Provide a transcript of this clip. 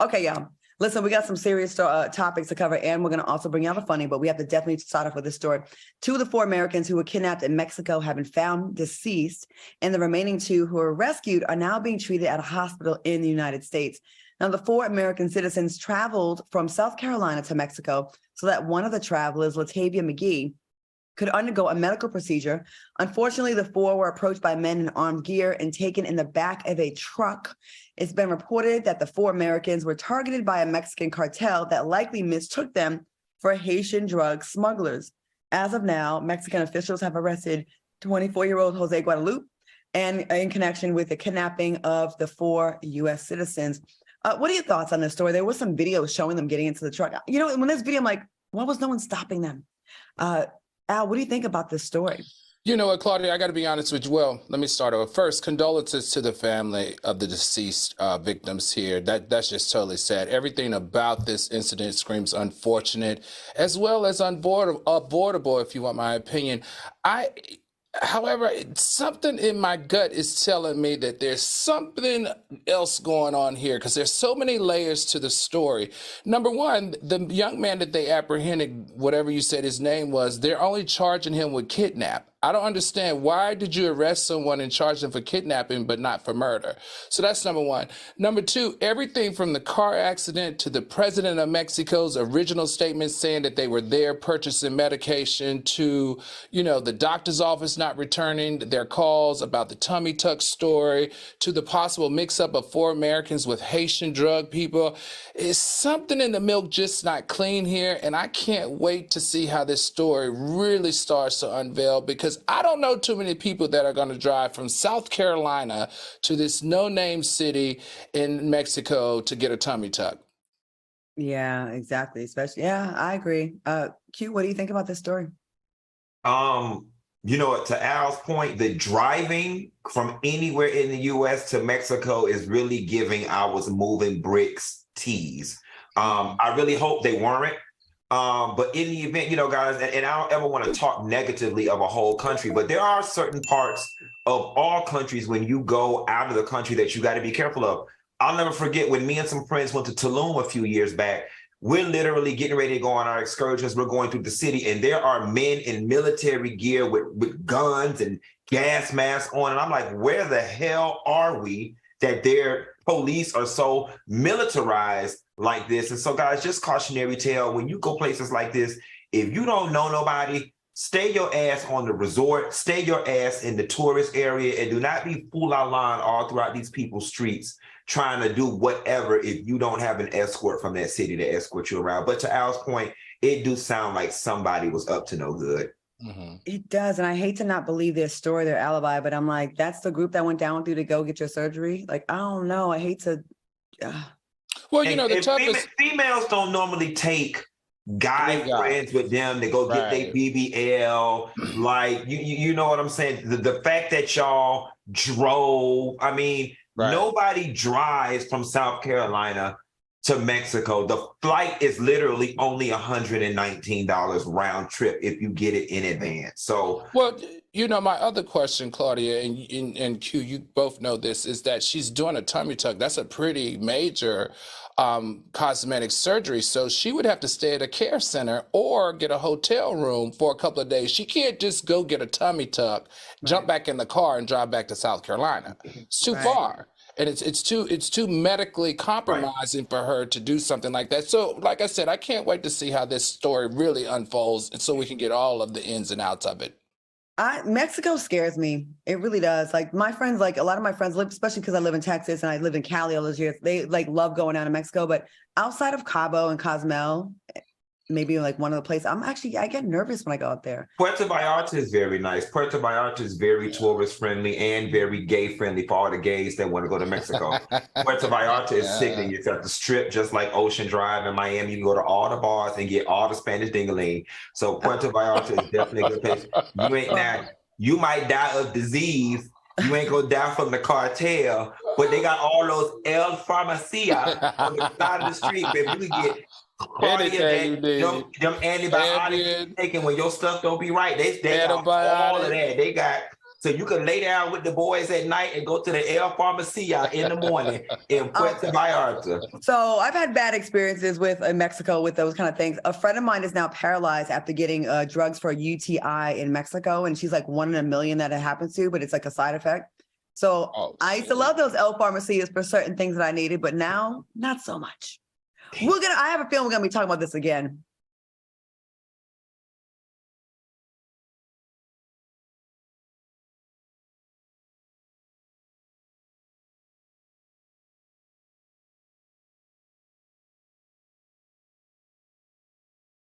Okay, y'all. Listen, we got some serious topics to cover, and we're going to also bring out a funny, but we have to definitely start off with this story. 2 of the 4 Americans who were kidnapped in Mexico have been found deceased, and the remaining 2 who were rescued are now being treated at a hospital in the United States. Now, the 4 American citizens traveled from South Carolina to Mexico so that one of the travelers, Latavia McGee, could undergo a medical procedure. Unfortunately, the 4 were approached by men in armed gear and taken in the back of a truck. It's been reported that the 4 Americans were targeted by a Mexican cartel that likely mistook them for Haitian drug smugglers. As of now, Mexican officials have arrested 24-year-old Jose Guadalupe and in connection with the kidnapping of the 4 U.S. citizens. What are your thoughts on this story? There was some videos showing them getting into the truck. You know, when this video, I'm like, why was no one stopping them? Al, what do you think about this story? You know what, Claudia, I got to be honest with you. Well, let me start over. First, condolences to the family of the deceased victims here. That's just totally sad. Everything about this incident screams unfortunate, as well as unavoidable, if you want my opinion. However, something in my gut is telling me that there's something else going on here because there's so many layers to the story. Number one, the young man that they apprehended, whatever you said his name was, they're only charging him with kidnap. I don't understand. Why did you arrest someone and charge them for kidnapping but not for murder? So that's number one. Number two, everything from the car accident to the president of Mexico's original statement saying that they were there purchasing medication to, you know, the doctor's office not returning their calls about the tummy tuck story to the possible mix-up of 4 Americans with Haitian drug people. Is something in the milk just not clean here? And I can't wait to see how this story really starts to unveil, because I don't know too many people that are going to drive from South Carolina to this no-name city in Mexico to get a tummy tuck. Yeah, exactly. Especially, yeah, I agree. Q, what do you think about this story? You know, to Al's point, the driving from anywhere in the U.S. to Mexico is really giving I was moving bricks tease. I really hope they weren't. But in the event, you know, guys, and I don't ever want to talk negatively of a whole country, but there are certain parts of all countries when you go out of the country that you got to be careful of. I'll never forget when me and some friends went to Tulum a few years back. We're literally getting ready to go on our excursions. We're going through the city, and there are men in military gear with guns and gas masks on. And I'm like, where the hell are we that their police are so militarized like this? And so, guys, just cautionary tale, when you go places like this, if you don't know nobody, stay your ass on the resort, stay your ass in the tourist area, and do not be fool out line all throughout these people's streets trying to do whatever if you don't have an escort from that city to escort you around. But to Al's point, it do sound like somebody was up to no good. Mm-hmm. It does. And I hate to not believe their story, their alibi, but I'm like, that's the group that went down with you to go get your surgery. Like, I don't know. I hate to. Well, you know, the toughest females don't normally take guy friends with them to go get their BBL. Like, you know what I'm saying? The fact that y'all drove, I mean, nobody drives from South Carolina to Mexico. The flight is literally only $119 round trip if you get it in advance. So, well, you know, my other question, Claudia, and Q, you both know this, is that she's doing a tummy tuck. That's a pretty major cosmetic surgery. So she would have to stay at a care center or get a hotel room for a couple of days. She can't just go get a tummy tuck, jump back in the car and drive back to South Carolina. It's too far. And it's too medically compromising for her to do something like that. So, like I said, I can't wait to see how this story really unfolds, and so we can get all of the ins and outs of it. Mexico scares me. It really does. Like my friends, like a lot of my friends live, especially because I live in Texas and I lived in Cali all those years. They like love going out to Mexico, but outside of Cabo and Cozumel, maybe like one of the places, I get nervous when I go out there. Puerto Vallarta is very nice. Puerto Vallarta is very tourist friendly and very gay friendly for all the gays that want to go to Mexico. Puerto Vallarta is sickening. You've got the strip just like Ocean Drive in Miami. You can go to all the bars and get all the Spanish ding-a-ling. So Puerto Vallarta is definitely a good place. You might die of disease. You ain't gonna die from the cartel, but they got all those El Farmacia on the side of the street, baby. You can get them antibiotics taken when your stuff don't be right. They got all of that. They got So you can lay down with the boys at night and go to the El Farmacia in the morning in Puerto Vallarta. So I've had bad experiences with Mexico with those kind of things. A friend of mine is now paralyzed after getting drugs for a UTI in Mexico, and she's like 1 in a million that it happens to, but it's like a side effect. So I used to love those El Farmacias for certain things that I needed, but now not so much. I have a feeling we're gonna be talking about this again.